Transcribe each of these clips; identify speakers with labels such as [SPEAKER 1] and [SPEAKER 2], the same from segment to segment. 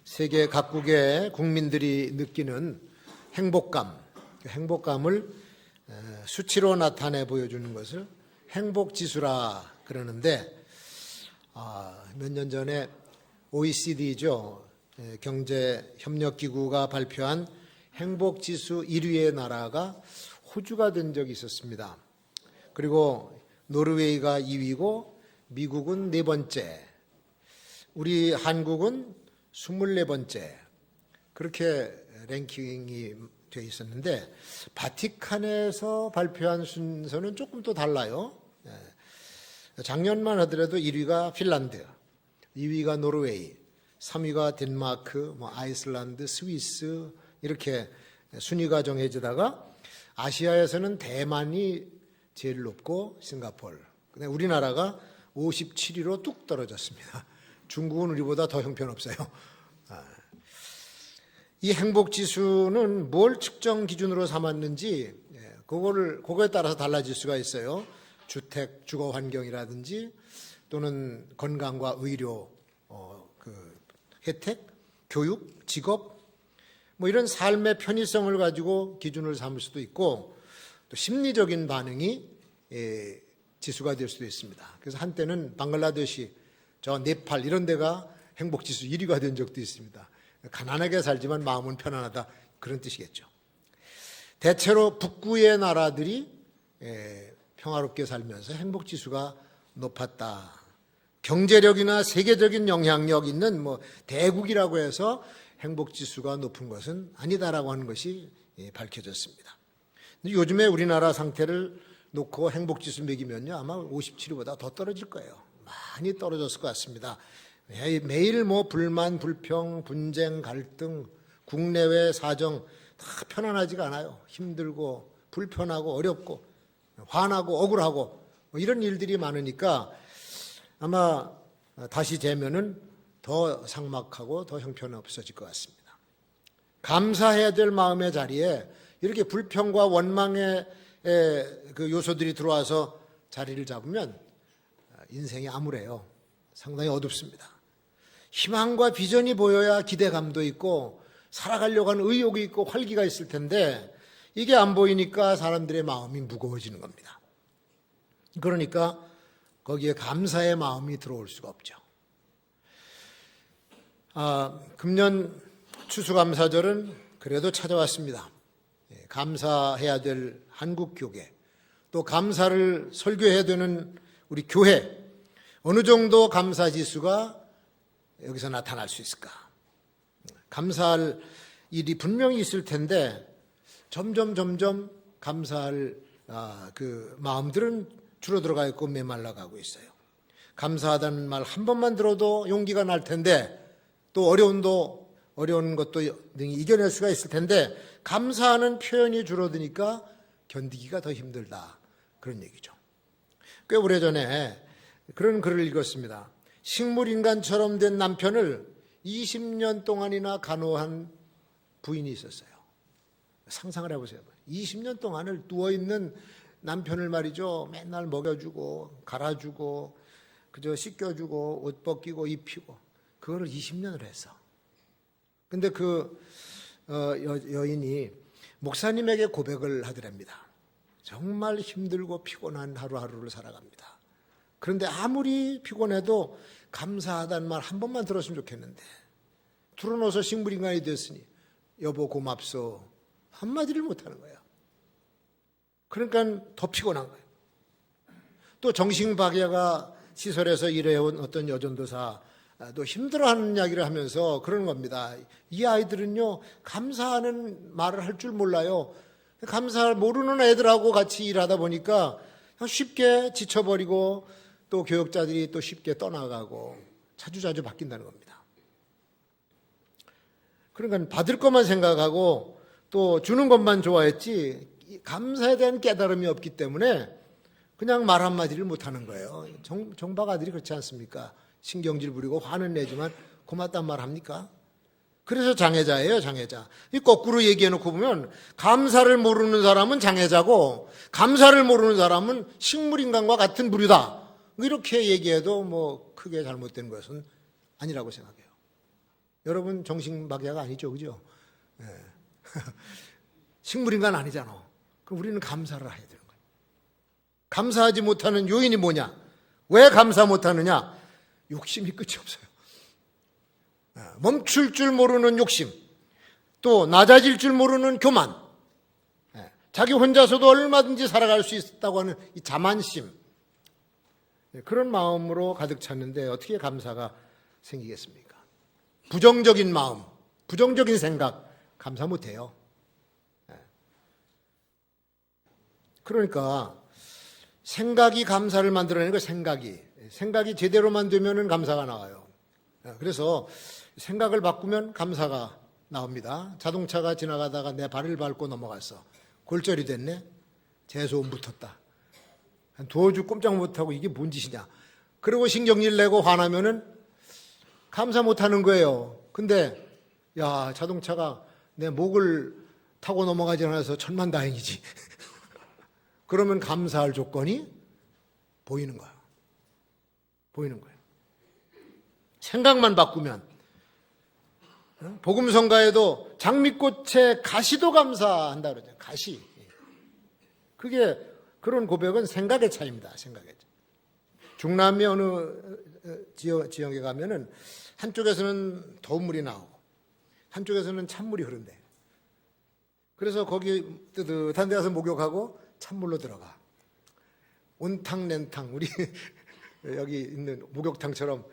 [SPEAKER 1] 세계 각국의 국민들이 느끼는 행복감, 그 행복감을 수치로 나타내 보여주는 것을 행복지수라 그러는데, 몇 년 전에 OECD죠. 경제협력기구가 발표한 행복지수 1위의 나라가 호주가 된 적이 있었습니다. 그리고 노르웨이가 2위고 미국은 4번째, 우리 한국은 24번째, 그렇게 랭킹이 되어 있었는데 바티칸에서 발표한 순서는 조금 또 달라요. 작년만 하더라도 1위가 핀란드, 2위가 노르웨이, 3위가 덴마크, 아이슬란드, 스위스 이렇게 순위가 정해지다가 아시아에서는 대만이 제일 높고 싱가포르, 우리나라가 57위로 뚝 떨어졌습니다. 중국은 우리보다 더 형편없어요. 이 행복지수는 뭘 측정 기준으로 삼았는지 그거에 따라서 달라질 수가 있어요. 주택, 주거 환경이라든지 또는 건강과 의료, 혜택, 교육, 직업, 이런 삶의 편의성을 가지고 기준을 삼을 수도 있고, 또 심리적인 반응이 지수가 될 수도 있습니다. 그래서 한때는 방글라데시, 저 네팔 이런 데가 행복지수 1위가 된 적도 있습니다. 가난하게 살지만 마음은 편안하다, 그런 뜻이겠죠. 대체로 북구의 나라들이 평화롭게 살면서 행복지수가 높았다. 경제력이나 세계적인 영향력 있는 대국이라고 해서 행복지수가 높은 것은 아니다라고 하는 것이 밝혀졌습니다. 요즘에 우리나라 상태를 놓고 행복지수 매기면요, 아마 57위보다 더 떨어질 거예요. 많이 떨어졌을 것 같습니다. 매일 불만, 불평, 분쟁, 갈등, 국내외 사정 다 편안하지가 않아요. 힘들고 불편하고 어렵고 화나고 억울하고 이런 일들이 많으니까 아마 다시 재면은 더 삭막하고 더 형편없어질 것 같습니다. 감사해야 될 마음의 자리에 이렇게 불평과 원망의 그 요소들이 들어와서 자리를 잡으면 인생이 암울해요. 상당히 어둡습니다. 희망과 비전이 보여야 기대감도 있고 살아가려고 하는 의욕이 있고 활기가 있을 텐데 이게 안 보이니까 사람들의 마음이 무거워지는 겁니다. 그러니까 거기에 감사의 마음이 들어올 수가 없죠. 금년 추수감사절은 그래도 찾아왔습니다. 감사해야 될 한국교계, 또 감사를 설교해야 되는 우리 교회, 어느 정도 감사지수가 여기서 나타날 수 있을까? 감사할 일이 분명히 있을 텐데 점점 감사할 그 마음들은 줄어들어가 있고 메말라가고 있어요. 감사하다는 말 한 번만 들어도 용기가 날 텐데, 또 어려운 것도 능히 이겨낼 수가 있을 텐데 감사하는 표현이 줄어드니까 견디기가 더 힘들다, 그런 얘기죠. 꽤 오래전에 그런 글을 읽었습니다. 식물인간처럼 된 남편을 20년 동안이나 간호한 부인이 있었어요. 상상을 해보세요. 20년 동안을 누워있는 남편을 말이죠, 맨날 먹여주고 갈아주고 그저 씻겨주고 옷 벗기고 입히고, 그거를 20년을 했어. 근데 그 여인이 목사님에게 고백을 하더랍니다. 정말 힘들고 피곤한 하루하루를 살아갑니다. 그런데 아무리 피곤해도 감사하다는 말 한 번만 들었으면 좋겠는데 들어놓아서 식물인간이 됐으니 여보 고맙소 한마디를 못하는 거예요. 그러니까 더 피곤한 거예요. 또 정신박애가 시설에서 일해온 어떤 여전도사도 힘들어하는 이야기를 하면서 그러는 겁니다. 이 아이들은요, 감사하는 말을 할 줄 몰라요. 감사를 모르는 애들하고 같이 일하다 보니까 쉽게 지쳐버리고 또 교육자들이 또 쉽게 떠나가고 자주자주 바뀐다는 겁니다. 그러니까 받을 것만 생각하고 또 주는 것만 좋아했지 감사에 대한 깨달음이 없기 때문에 그냥 말 한마디를 못하는 거예요. 정박 아들이 그렇지 않습니까? 신경질 부리고 화는 내지만 고맙단 말 합니까? 그래서 장애자예요, 장애자. 이 거꾸로 얘기해놓고 보면 감사를 모르는 사람은 장애자고 감사를 모르는 사람은 식물인간과 같은 부류다. 이렇게 얘기해도 크게 잘못된 것은 아니라고 생각해요. 여러분 정신박야가 아니죠, 그죠? 예. 식물인간 아니잖아. 그럼 우리는 감사를 해야 되는 거예요. 감사하지 못하는 요인이 뭐냐? 왜 감사 못하느냐? 욕심이 끝이 없어요. 멈출 줄 모르는 욕심, 또 낮아질 줄 모르는 교만, 자기 혼자서도 얼마든지 살아갈 수 있다고 하는 이 자만심, 그런 마음으로 가득 찼는데 어떻게 감사가 생기겠습니까? 부정적인 마음, 부정적인 생각, 감사 못해요. 그러니까 생각이 감사를 만들어내는 거예요. 생각이 제대로만 되면 감사가 나와요. 그래서 생각을 바꾸면 감사가 나옵니다. 자동차가 지나가다가 내 발을 밟고 넘어갔어. 골절이 됐네. 재소음 붙었다. 두어 주 꼼짝 못하고 이게 뭔 짓이냐. 그리고 신경질 내고 화나면은 감사 못하는 거예요. 근데 야, 자동차가 내 목을 타고 넘어가지 않아서 천만다행이지. 그러면 감사할 조건이 보이는 거야. 보이는 거예요. 생각만 바꾸면, 복음성가에도 장미꽃에 가시도 감사한다 그러죠. 가시. 그게, 그런 고백은 생각의 차이입니다. 생각의 차이. 중남미 어느 지역에 가면은 한쪽에서는 더운 물이 나오고 한쪽에서는 찬물이 흐른대. 그래서 거기 뜨뜻한 데 가서 목욕하고 찬물로 들어가. 온탕 냉탕, 우리 여기 있는 목욕탕처럼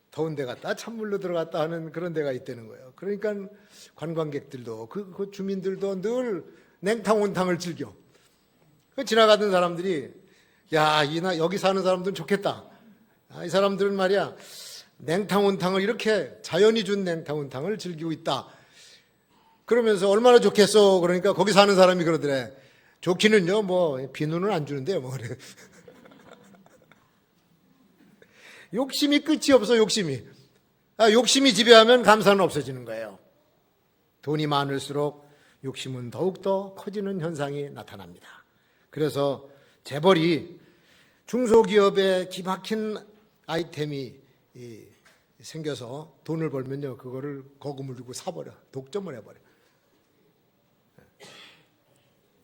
[SPEAKER 1] 더운 데 갔다 찬물로 들어갔다 하는 그런 데가 있다는 거예요. 그러니까 관광객들도 그 주민들도 늘 냉탕 온탕을 즐겨. 지나가던 사람들이 야, 여기 사는 사람들은 좋겠다. 이 사람들은 말이야 냉탕 온탕을 이렇게 자연이 준 냉탕 온탕을 즐기고 있다. 그러면서 얼마나 좋겠어. 그러니까 거기 사는 사람이 그러더래. 좋기는요, 뭐 비누는 안 주는데요, 뭐 그래. 욕심이 끝이 없어. 욕심이 지배하면 감사는 없어지는 거예요. 돈이 많을수록 욕심은 더욱더 커지는 현상이 나타납니다. 그래서 재벌이 중소기업에 기막힌 아이템이 생겨서 돈을 벌면요, 그거를 거금을 들고 사버려. 독점을 해버려.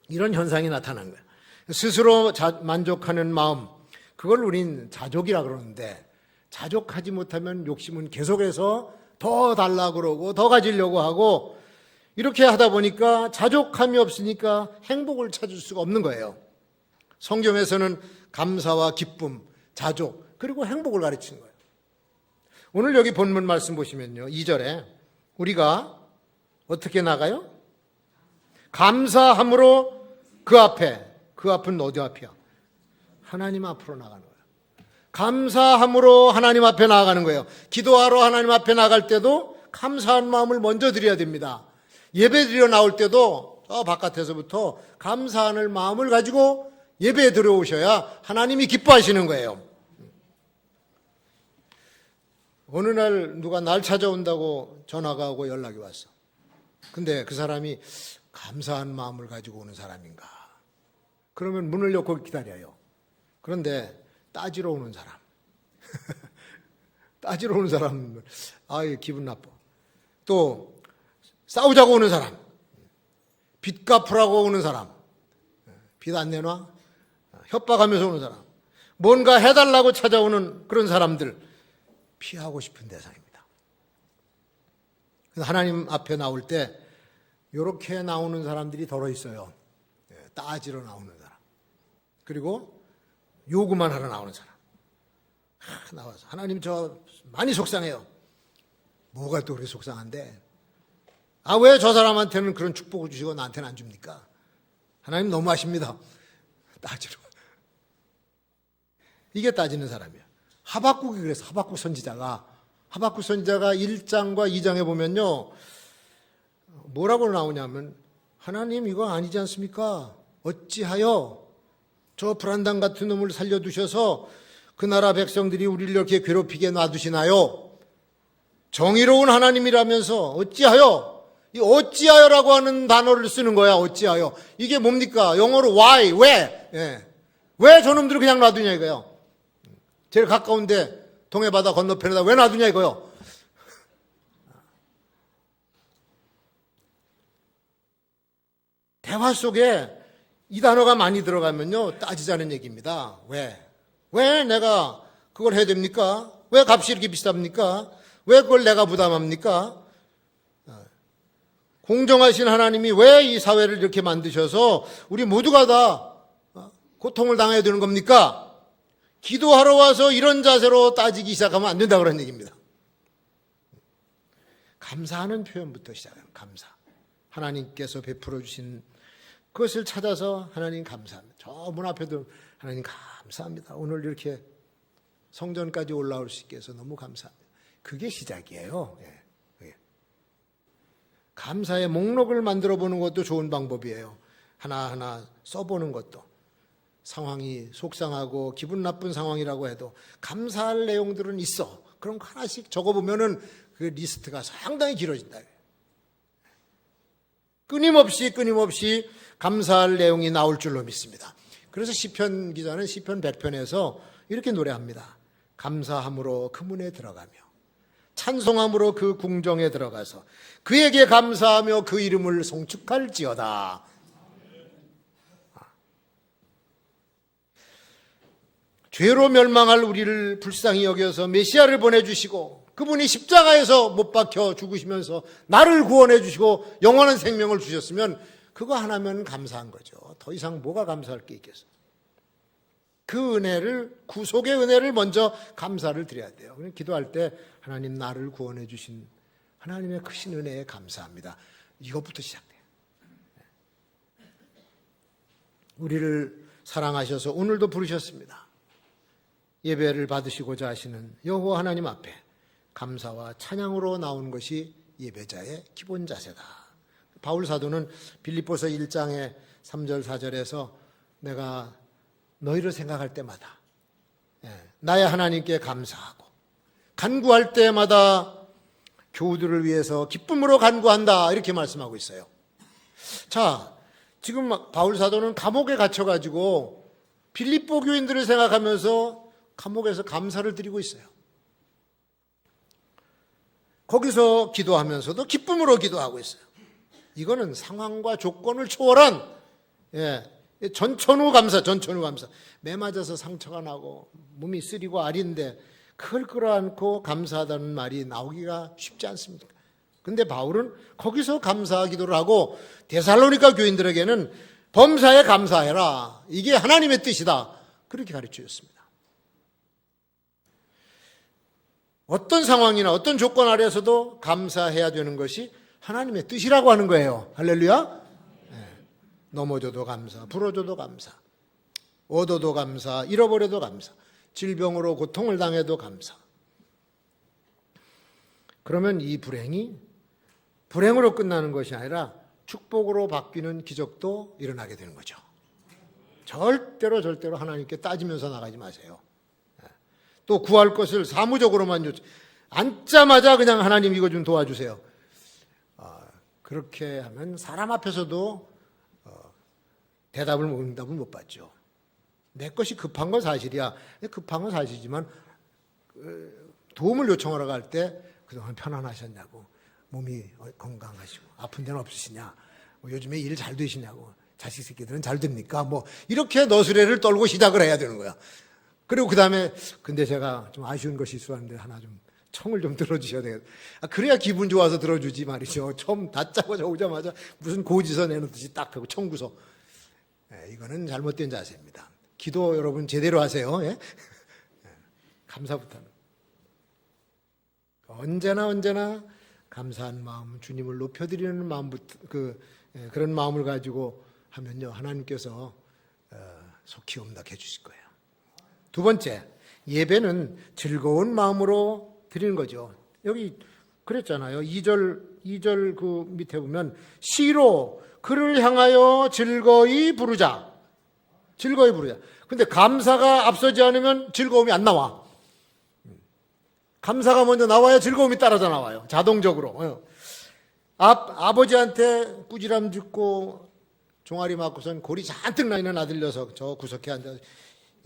[SPEAKER 1] 이런 현상이 나타난 거예요. 스스로 만족하는 마음, 그걸 우린 자족이라 그러는데, 자족하지 못하면 욕심은 계속해서 더 달라고 그러고 더 가지려고 하고, 이렇게 하다 보니까 자족함이 없으니까 행복을 찾을 수가 없는 거예요. 성경에서는 감사와 기쁨, 자족, 그리고 행복을 가르치는 거예요. 오늘 여기 본문 말씀 보시면요, 2절에 우리가 어떻게 나가요? 감사함으로 그 앞은 어디 앞이야? 하나님 앞으로 나가는 거예요. 감사함으로 하나님 앞에 나아가는 거예요. 기도하러 하나님 앞에 나갈 때도 감사한 마음을 먼저 드려야 됩니다. 예배 드려 나올 때도 저 바깥에서부터 감사하는 마음을 가지고 예배에 들어오셔야 하나님이 기뻐하시는 거예요. 어느 날 누가 날 찾아온다고 전화가 오고 연락이 왔어. 근데 그 사람이 감사한 마음을 가지고 오는 사람인가? 그러면 문을 열고 기다려요. 그런데 따지러 오는 사람. 따지러 오는 사람, 아이, 기분 나빠. 또, 싸우자고 오는 사람. 빚 갚으라고 오는 사람. 빚 안 내놔? 협박하면서 오는 사람. 뭔가 해달라고 찾아오는 그런 사람들. 피하고 싶은 대상입니다. 하나님 앞에 나올 때, 이렇게 나오는 사람들이 덜어 있어요. 따지러 나오는 사람. 그리고 요구만 하러 나오는 사람. 나와서 하나님 저 많이 속상해요. 뭐가 또 그렇게 속상한데? 왜 저 사람한테는 그런 축복을 주시고 나한테는 안 줍니까? 하나님 너무하십니다. 따지러. 이게 따지는 사람이야. 하박국이 그래서 하박국 선지자가 1장과 2장에 보면요, 뭐라고 나오냐면 하나님 이거 아니지 않습니까? 어찌하여 저 불안당 같은 놈을 살려두셔서 그 나라 백성들이 우리를 이렇게 괴롭히게 놔두시나요? 정의로운 하나님이라면서 어찌하여, 이 어찌하여라고 하는 단어를 쓰는 거야. 어찌하여. 이게 뭡니까? 영어로 why, 왜? 왜 저놈들을 그냥 놔두냐 이거요. 제일 가까운데 동해바다 건너편에다 왜 놔두냐 이거요. 대화 속에 이 단어가 많이 들어가면요, 따지자는 얘기입니다. 왜 내가 그걸 해야 됩니까? 왜 값이 이렇게 비쌉니까? 왜 그걸 내가 부담합니까? 공정하신 하나님이 왜 이 사회를 이렇게 만드셔서 우리 모두가 다 고통을 당해야 되는 겁니까? 기도하러 와서 이런 자세로 따지기 시작하면 안 된다 그런 얘기입니다. 감사하는 표현부터 시작해요. 감사. 하나님께서 베풀어 주신 그것을 찾아서 하나님 감사합니다. 저 문 앞에도 하나님 감사합니다. 오늘 이렇게 성전까지 올라올 수 있게 해서 너무 감사합니다. 그게 시작이에요. 예. 감사의 목록을 만들어 보는 것도 좋은 방법이에요. 하나하나 써보는 것도. 상황이 속상하고 기분 나쁜 상황이라고 해도 감사할 내용들은 있어. 그럼 하나씩 적어보면은 그 리스트가 상당히 길어진다. 끊임없이 감사할 내용이 나올 줄로 믿습니다. 그래서 시편 기자는 시편 100편에서 이렇게 노래합니다. 감사함으로 그 문에 들어가며 찬송함으로 그 궁정에 들어가서 그에게 감사하며 그 이름을 송축할지어다. 죄로 멸망할 우리를 불쌍히 여겨서 메시아를 보내주시고 그분이 십자가에서 못 박혀 죽으시면서 나를 구원해 주시고 영원한 생명을 주셨으면 그거 하나면 감사한 거죠. 더 이상 뭐가 감사할 게 있겠어요. 그 은혜를, 구속의 은혜를 먼저 감사를 드려야 돼요. 기도할 때 하나님 나를 구원해 주신 하나님의 크신 은혜에 감사합니다. 이것부터 시작돼요. 우리를 사랑하셔서 오늘도 부르셨습니다. 예배를 받으시고자 하시는 여호와 하나님 앞에 감사와 찬양으로 나온 것이 예배자의 기본 자세다. 바울 사도는 빌립보서 1장의 3절 4절에서 내가 너희를 생각할 때마다 나의 하나님께 감사하고 간구할 때마다 교우들을 위해서 기쁨으로 간구한다 이렇게 말씀하고 있어요. 자, 지금 바울 사도는 감옥에 갇혀가지고 빌립보 교인들을 생각하면서 감옥에서 감사를 드리고 있어요. 거기서 기도하면서도 기쁨으로 기도하고 있어요. 이거는 상황과 조건을 초월한 전천후 감사. 매 맞아서 상처가 나고 몸이 쓰리고 아린데 그걸 끌어안고 감사하다는 말이 나오기가 쉽지 않습니다. 근데 바울은 거기서 감사 기도를 하고 데살로니가 교인들에게는 범사에 감사해라. 이게 하나님의 뜻이다. 그렇게 가르쳐줬습니다. 어떤 상황이나 어떤 조건 아래에서도 감사해야 되는 것이 하나님의 뜻이라고 하는 거예요. 할렐루야. 넘어져도 감사, 부러져도 감사, 얻어도 감사, 잃어버려도 감사, 질병으로 고통을 당해도 감사. 그러면 이 불행이 불행으로 끝나는 것이 아니라 축복으로 바뀌는 기적도 일어나게 되는 거죠. 절대로 하나님께 따지면서 나가지 마세요. 또 구할 것을 사무적으로만 앉자마자 그냥 하나님 이거 좀 도와주세요. 그렇게 하면 사람 앞에서도 응답을 못 받죠. 내 것이 급한 건 사실이야. 급한 건 사실이지만 도움을 요청하러 갈 때 그동안 편안하셨냐고, 몸이 건강하시고 아픈 데는 없으시냐, 요즘에 일 잘 되시냐고, 자식 새끼들은 잘 됩니까? 이렇게 너스레를 떨고 시작을 해야 되는 거야. 그리고 그 다음에 근데 제가 좀 아쉬운 것이 있었는데 하나 좀 청을 좀 들어주셔야 되겠다. 그래야 기분 좋아서 들어주지 말이죠. 처음 다짜고짜 오자마자 무슨 고지서 내놓듯이 딱 하고 청구서. 이거는 잘못된 자세입니다. 기도 여러분 제대로 하세요. 감사부터. 언제나 감사한 마음, 주님을 높여드리는 마음부터 그런 마음을 가지고 하면요 하나님께서 속히 응답해 주실 거예요. 두 번째, 예배는 즐거운 마음으로 드리는 거죠. 여기 그랬잖아요. 2절 그 밑에 보면 시로 그를 향하여 즐거이 부르자. 근데 감사가 앞서지 않으면 즐거움이 안 나와. 감사가 먼저 나와야 즐거움이 따라서 나와요. 자동적으로. 아버지한테 꾸지람 듣고 종아리 맞고선 골이 잔뜩 나 있는 아들 녀석 저 구석에 앉아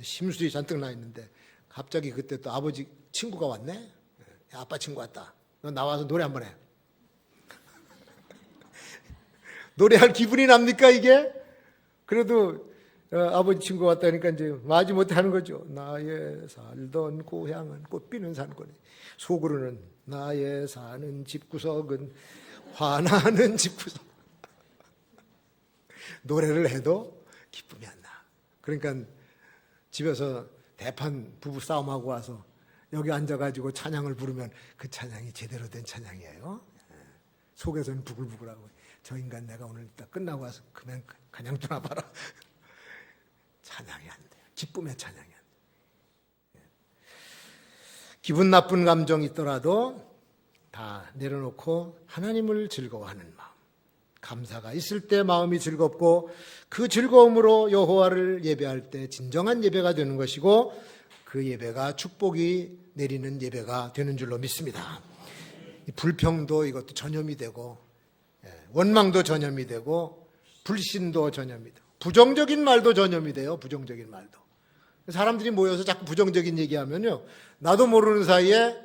[SPEAKER 1] 심술이 잔뜩 나 있는데 갑자기 그때 또 아버지 친구가 왔네. 아빠 친구 왔다. 너 나와서 노래 한번 해. 노래할 기분이 납니까 이게? 그래도 아버지 친구 왔다니까 이제 마지 못해 하는 거죠. 나의 살던 고향은 꽃피는 산골이, 속으로는 나의 사는 집구석은 화나는 집구석. 노래를 해도 기쁨이 안 나. 그러니까 집에서 대판 부부 싸움하고 와서 여기 앉아가지고 찬양을 부르면 그 찬양이 제대로 된 찬양이에요. 속에서는 부글부글하고, 저 인간 내가 오늘 딱 끝나고 와서 그냥 떠나봐라. 찬양이 안 돼요. 기쁨의 찬양이 안 돼요. 기분 나쁜 감정이 있더라도 다 내려놓고 하나님을 즐거워하는 마음, 감사가 있을 때 마음이 즐겁고, 그 즐거움으로 여호와를 예배할 때 진정한 예배가 되는 것이고, 그 예배가 축복이 내리는 예배가 되는 줄로 믿습니다. 불평도 이것도 전염이 되고, 원망도 전염이 되고, 불신도 전염이 되고, 부정적인 말도 전염이 돼요. 부정적인 말도. 사람들이 모여서 자꾸 부정적인 얘기하면요, 나도 모르는 사이에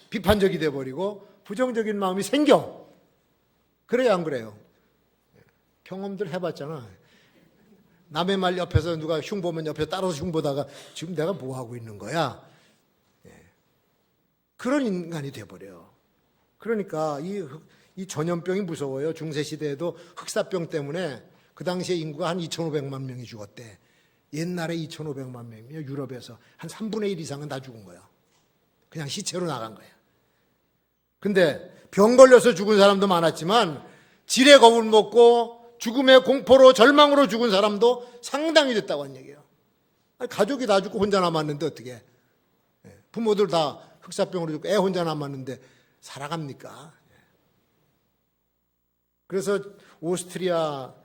[SPEAKER 1] 비판적이 돼버리고 부정적인 마음이 생겨. 그래요, 안 그래요? 경험들 해봤잖아. 남의 말 옆에서 누가 흉보면 옆에 따라서 흉보다가 지금 내가 뭐 하고 있는 거야? 그런 인간이 돼버려요. 그러니까 이 전염병이 무서워요. 중세시대에도 흑사병 때문에 그 당시에 인구가 한 2,500만 명이 죽었대. 옛날에 2,500만 명이면 유럽에서 한 3분의 1 이상은 다 죽은 거예요. 그냥 시체로 나간 거예요. 근데 병 걸려서 죽은 사람도 많았지만 질의 겁을 먹고 죽음의 공포로 절망으로 죽은 사람도 상당히 됐다고 하는 얘기예요. 가족이 다 죽고 혼자 남았는데 어떻게? 부모들 다 흑사병으로 죽고 애 혼자 남았는데 살아갑니까? 그래서 오스트리아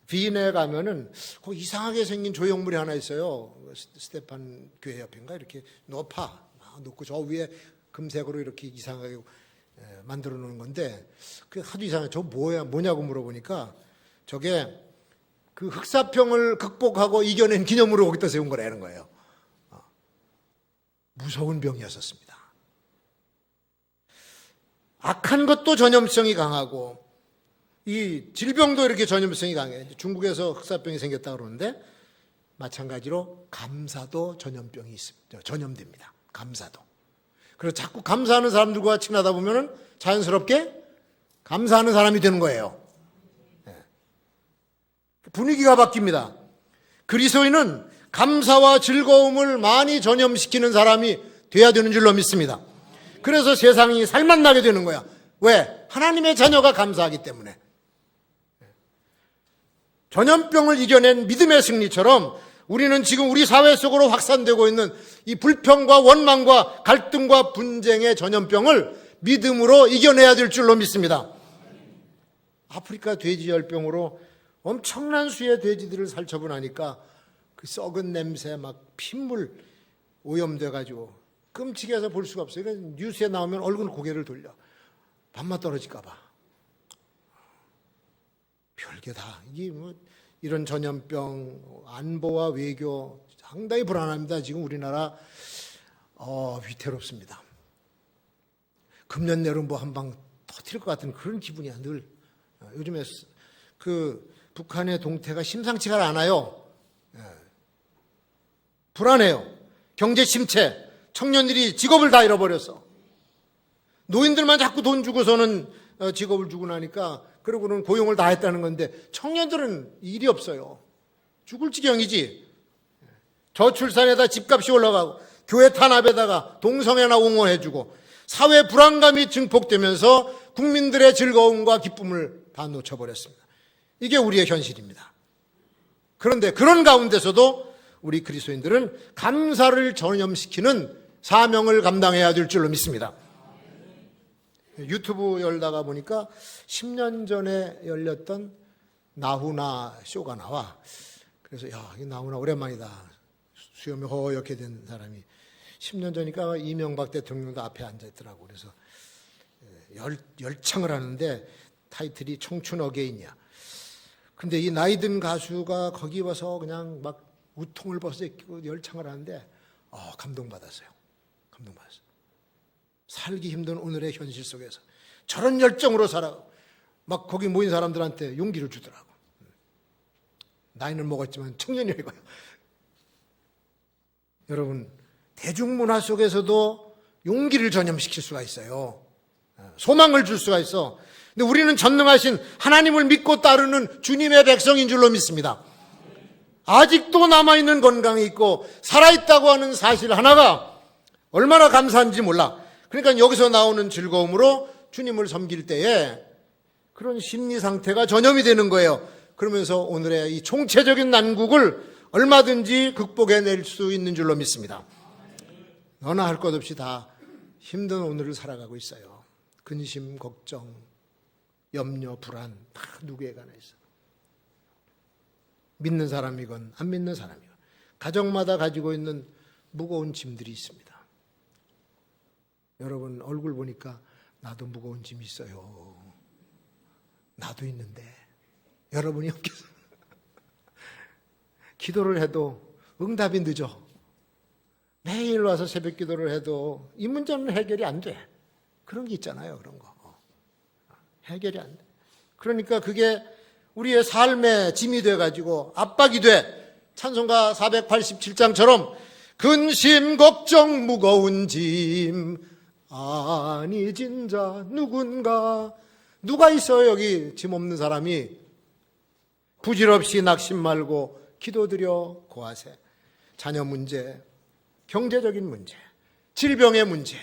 [SPEAKER 1] 비인에 가면은 거기 이상하게 생긴 조형물이 하나 있어요. 스테판 교회 옆인가 이렇게 높아 놓고 저 위에 금색으로 이렇게 이상하게 만들어 놓은 건데, 그 하도 이상해. 저 뭐냐고 물어보니까 저게 그 흑사병을 극복하고 이겨낸 기념으로 거기다 세운 거라는 거예요. 무서운 병이었었습니다. 악한 것도 전염성이 강하고 이 질병도 이렇게 전염성이 강해요. 중국에서 흑사병이 생겼다 그러는데 마찬가지로 감사도 전염병이 있습니다. 전염됩니다. 감사도. 그래서 자꾸 감사하는 사람들과 친하다 보면은 자연스럽게 감사하는 사람이 되는 거예요. 분위기가 바뀝니다. 그리스도인은 감사와 즐거움을 많이 전염시키는 사람이 돼야 되는 줄로 믿습니다. 그래서 세상이 살맛나게 되는 거야. 왜? 하나님의 자녀가 감사하기 때문에. 전염병을 이겨낸 믿음의 승리처럼 우리는 지금 우리 사회 속으로 확산되고 있는 이 불평과 원망과 갈등과 분쟁의 전염병을 믿음으로 이겨내야 될 줄로 믿습니다. 아프리카 돼지열병으로 엄청난 수의 돼지들을 살처분 하니까 그 썩은 냄새 막 핏물 오염돼가지고 끔찍해서 볼 수가 없어요. 그러니까 뉴스에 나오면 얼굴 고개를 돌려. 밥맛 떨어질까 봐. 별게 다. 이게 뭐 이런 전염병, 안보와 외교 상당히 불안합니다. 지금 우리나라 위태롭습니다. 금년 내로 뭐 한 방 터뜨릴 것 같은 그런 기분이야 늘. 요즘에 그 북한의 동태가 심상치가 않아요. 불안해요. 경제 침체, 청년들이 직업을 다 잃어버렸어. 노인들만 자꾸 돈 주고서는 직업을 주고 나니까 그러고는 고용을 다 했다는 건데 청년들은 일이 없어요. 죽을 지경이지. 저출산에다 집값이 올라가고 교회 탄압에다가 동성애나 옹호해주고 사회 불안감이 증폭되면서 국민들의 즐거움과 기쁨을 다 놓쳐버렸습니다. 이게 우리의 현실입니다. 그런데 그런 가운데서도 우리 그리스도인들은 감사를 전염시키는 사명을 감당해야 될 줄로 믿습니다. 유튜브 열다가 보니까 10년 전에 열렸던 나훈아 쇼가 나와. 그래서 야, 이 나훈아 오랜만이다. 수염이 허옇게 된 사람이 10년 전이니까 이명박 대통령도 앞에 앉아있더라고. 그래서 열창을 하는데 타이틀이 청춘 어게인이야. 근데 이 나이든 가수가 거기 와서 그냥 막 우통을 벗고 열창을 하는데 감동받았어요. 감동받았어요. 살기 힘든 오늘의 현실 속에서 저런 열정으로 살아가고 막 거기 모인 사람들한테 용기를 주더라고. 나이는 먹었지만 청년이에요. 여러분, 대중문화 속에서도 용기를 전염시킬 수가 있어요. 소망을 줄 수가 있어. 근데 우리는 전능하신 하나님을 믿고 따르는 주님의 백성인 줄로 믿습니다. 아직도 남아있는 건강이 있고 살아있다고 하는 사실 하나가 얼마나 감사한지 몰라. 그러니까 여기서 나오는 즐거움으로 주님을 섬길 때에 그런 심리 상태가 전염이 되는 거예요. 그러면서 오늘의 이 총체적인 난국을 얼마든지 극복해낼 수 있는 줄로 믿습니다. 너나 할 것 없이 다 힘든 오늘을 살아가고 있어요. 근심, 걱정, 염려, 불안 다 누구에 관해 있어. 믿는 사람이건 안 믿는 사람이건 가정마다 가지고 있는 무거운 짐들이 있습니다. 여러분 얼굴 보니까 나도 무거운 짐이 있어요. 나도 있는데 여러분이 없겠어요. 기도를 해도 응답이 늦어. 매일 와서 새벽 기도를 해도 이 문제는 해결이 안 돼. 그런 게 있잖아요. 그런 거. 해결이 안 돼. 그러니까 그게 우리의 삶의 짐이 돼가지고 압박이 돼. 찬송가 487장처럼 근심 걱정 무거운 짐 아니 진자 누가 있어요 여기 짐 없는 사람이. 부질없이 낙심 말고 기도드려 고하세. 자녀 문제, 경제적인 문제, 질병의 문제,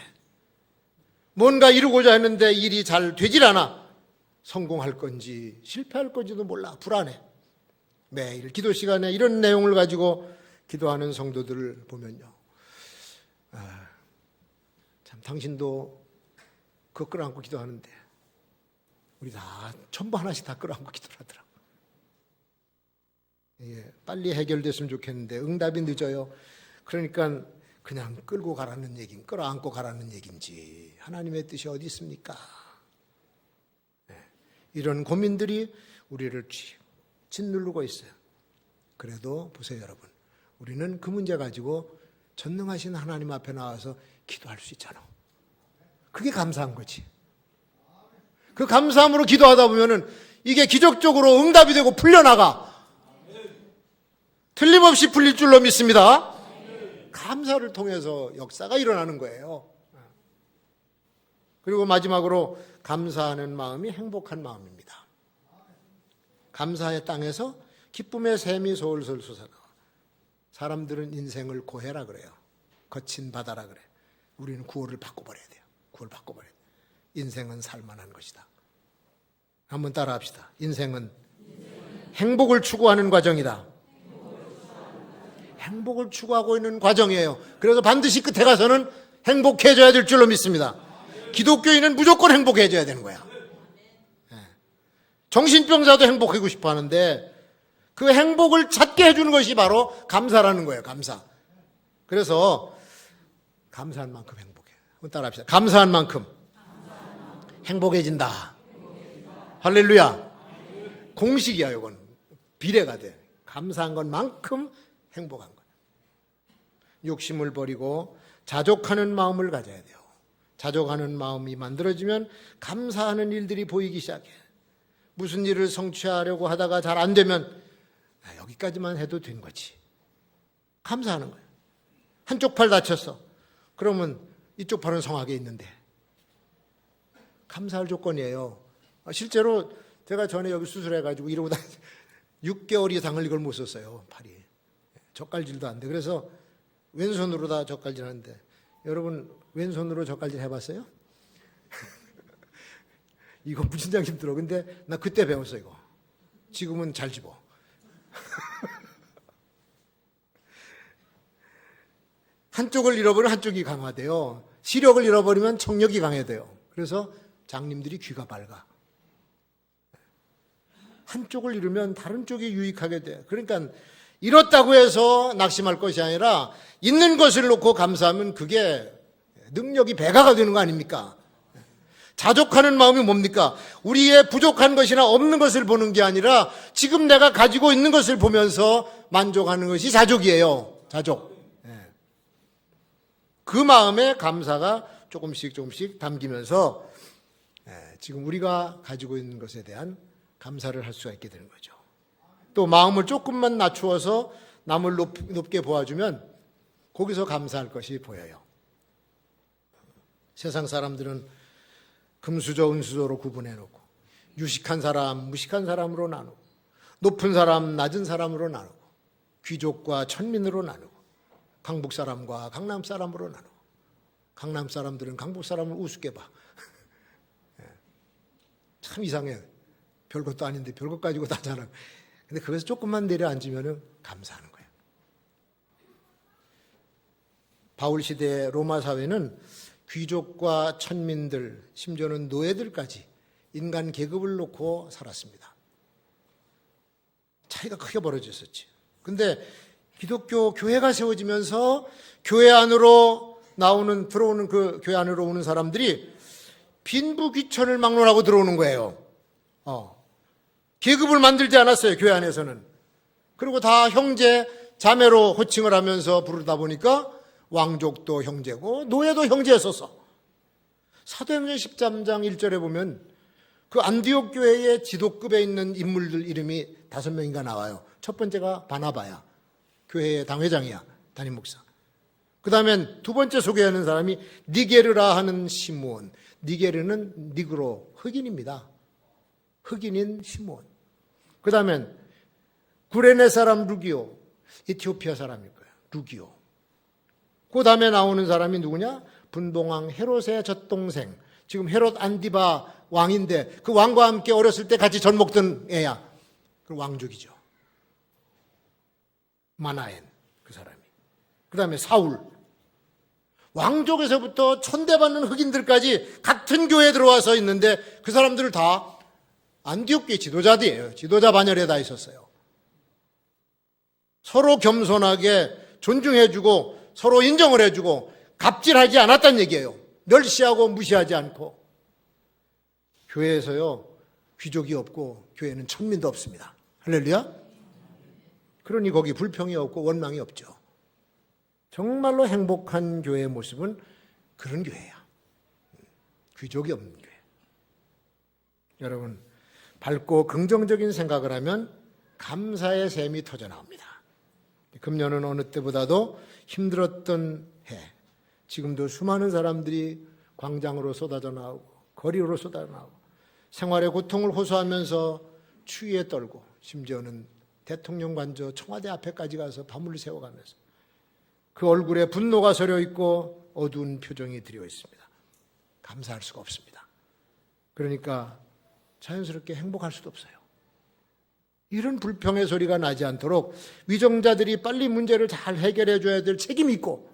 [SPEAKER 1] 뭔가 이루고자 했는데 일이 잘 되질 않아. 성공할 건지 실패할 건지도 몰라. 불안해. 매일 기도 시간에 이런 내용을 가지고 기도하는 성도들을 보면요, 참 당신도 그거 끌어안고 기도하는데 우리 다 전부 하나씩 다 끌어안고 기도를 하더라고. 예, 빨리 해결됐으면 좋겠는데 응답이 늦어요. 그러니까 그냥 끌고 가라는 얘긴, 끌어안고 가라는 얘긴지 하나님의 뜻이 어디 있습니까? 이런 고민들이 우리를 짓누르고 있어요. 그래도 보세요 여러분, 우리는 그 문제 가지고 전능하신 하나님 앞에 나와서 기도할 수 있잖아. 그게 감사한 거지. 그 감사함으로 기도하다 보면은 이게 기적적으로 응답이 되고 풀려나가. 틀림없이 풀릴 줄로 믿습니다. 감사를 통해서 역사가 일어나는 거예요. 그리고 마지막으로 감사하는 마음이 행복한 마음입니다. 감사의 땅에서 기쁨의 샘이 솔솔 솟아나와. 사람들은 인생을 고해라 그래요. 거친 바다라 그래. 우리는 구호를 바꿔버려야 돼요. 구호를 바꿔버려야 돼요. 인생은 살만한 것이다. 한번 따라합시다. 인생은 행복을 추구하는 과정이다. 행복을 추구하고 있는 과정이에요. 그래서 반드시 끝에 가서는 행복해져야 될 줄로 믿습니다. 기독교인은 무조건 행복해져야 되는 거야. 정신병자도 행복하고 싶어 하는데 그 행복을 찾게 해주는 것이 바로 감사라는 거예요. 감사. 그래서 감사한 만큼 행복해. 한번 따라합시다. 감사한 만큼 행복해진다. 할렐루야. 공식이야. 이건 비례가 돼. 감사한 것만큼 행복한 거예요. 욕심을 버리고 자족하는 마음을 가져야 돼요. 자족하는 마음이 만들어지면 감사하는 일들이 보이기 시작해. 무슨 일을 성취하려고 하다가 잘 안 되면 여기까지만 해도 된 거지. 감사하는 거예요. 한쪽 팔 다쳤어. 그러면 이쪽 팔은 성하게 있는데. 감사할 조건이에요. 실제로 제가 전에 여기 수술해가지고 이러고 6개월 이상을 이걸 못 썼어요. 팔이. 젓갈질도 안 돼. 그래서 왼손으로 다 젓갈질 하는데, 여러분 왼손으로 젓갈질 해봤어요? 이거 무진장 힘들어. 근데 나 그때 배웠어 이거. 지금은 잘 집어. 한쪽을 잃어버리면 한쪽이 강화돼요. 시력을 잃어버리면 청력이 강해져요. 그래서 장님들이 귀가 밝아. 한쪽을 잃으면 다른 쪽이 유익하게 돼요. 그러니까 잃었다고 해서 낙심할 것이 아니라 있는 것을 놓고 감사하면 그게 능력이 배가가 되는 거 아닙니까? 자족하는 마음이 뭡니까? 우리의 부족한 것이나 없는 것을 보는 게 아니라 지금 내가 가지고 있는 것을 보면서 만족하는 것이 자족이에요. 자족. 그 마음에 감사가 조금씩 담기면서 지금 우리가 가지고 있는 것에 대한 감사를 할 수가 있게 되는 거죠. 또 마음을 조금만 낮추어서 남을 높게 보아주면 거기서 감사할 것이 보여요. 세상 사람들은 금수저, 은수저로 구분해놓고 유식한 사람, 무식한 사람으로 나누고 높은 사람, 낮은 사람으로 나누고 귀족과 천민으로 나누고 강북 사람과 강남 사람으로 나누고 강남 사람들은 강북 사람을 우습게 봐. 참 이상해. 별것도 아닌데 별것 가지고 다 자랑. 근데 그것을 조금만 내려앉으면 감사하는 거예요. 바울 시대의 로마 사회는 귀족과 천민들, 심지어는 노예들까지 인간 계급을 놓고 살았습니다. 차이가 크게 벌어졌었지. 근데 기독교 교회가 세워지면서 교회 안으로 들어오는 그 교회 안으로 오는 사람들이 빈부귀천을 막론하고 들어오는 거예요. 계급을 만들지 않았어요, 교회 안에서는. 그리고 다 형제, 자매로 호칭을 하면서 부르다 보니까 왕족도 형제고 노예도 형제였었어. 사도행전 13장 1절에 보면 그 안디옥 교회의 지도급에 있는 인물들 이름이 5명인가 나와요. 첫 번째가 바나바야. 교회의 당회장이야. 담임 목사. 그 다음엔 두 번째 소개하는 사람이 니게르라 하는 시므온. 니게르는 니그로, 흑인입니다. 흑인인 시므온. 그 다음엔 구레네 사람 루기오. 에티오피아 사람일 거예요. 루기오. 그 다음에 나오는 사람이 누구냐? 분봉왕 헤롯의 젖동생. 지금 헤롯 안디바 왕인데 그 왕과 함께 어렸을 때 같이 젖 먹던 애야. 그 왕족이죠. 마나엔, 그 사람이. 그 다음에 사울. 왕족에서부터 천대받는 흑인들까지 같은 교회에 들어와서 있는데 그 사람들을 다 안디옥 교회 지도자들이에요. 지도자 반열에 다 있었어요. 서로 겸손하게 존중해주고 서로 인정을 해주고 갑질하지 않았다는 얘기예요. 멸시하고 무시하지 않고. 교회에서요, 귀족이 없고 교회는 천민도 없습니다. 할렐루야. 그러니 거기 불평이 없고 원망이 없죠. 정말로 행복한 교회의 모습은 그런 교회야. 귀족이 없는 교회. 여러분, 밝고 긍정적인 생각을 하면 감사의 샘이 터져나옵니다. 금년은 어느 때보다도 힘들었던 해. 지금도 수많은 사람들이 광장으로 쏟아져 나오고 거리로 쏟아져 나오고 생활의 고통을 호소하면서 추위에 떨고 심지어는 대통령 관저 청와대 앞에까지 가서 밤을 새워가면서 그 얼굴에 분노가 서려 있고 어두운 표정이 드리워 있습니다. 감사할 수가 없습니다. 그러니까 자연스럽게 행복할 수도 없어요. 이런 불평의 소리가 나지 않도록 위정자들이 빨리 문제를 잘 해결해 줘야 될 책임이 있고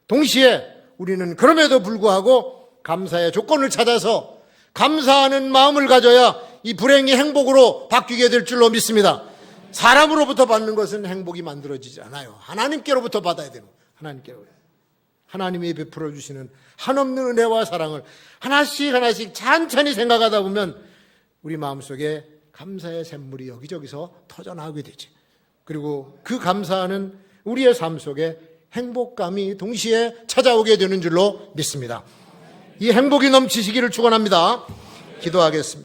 [SPEAKER 1] 동시에 우리는 그럼에도 불구하고 감사의 조건을 찾아서 감사하는 마음을 가져야 이 불행이 행복으로 바뀌게 될 줄로 믿습니다. 사람으로부터 받는 것은 행복이 만들어지지 않아요. 하나님께로부터 받아야 되는 거예요. 하나님께로. 하나님이 베풀어 주시는 한없는 은혜와 사랑을 하나씩 하나씩 찬찬히 생각하다 보면 우리 마음속에 감사의 샘물이 여기저기서 터져나오게 되지. 그리고 그 감사는 우리의 삶 속에 행복감이 동시에 찾아오게 되는 줄로 믿습니다. 이 행복이 넘치시기를 축원합니다. 기도하겠습니다.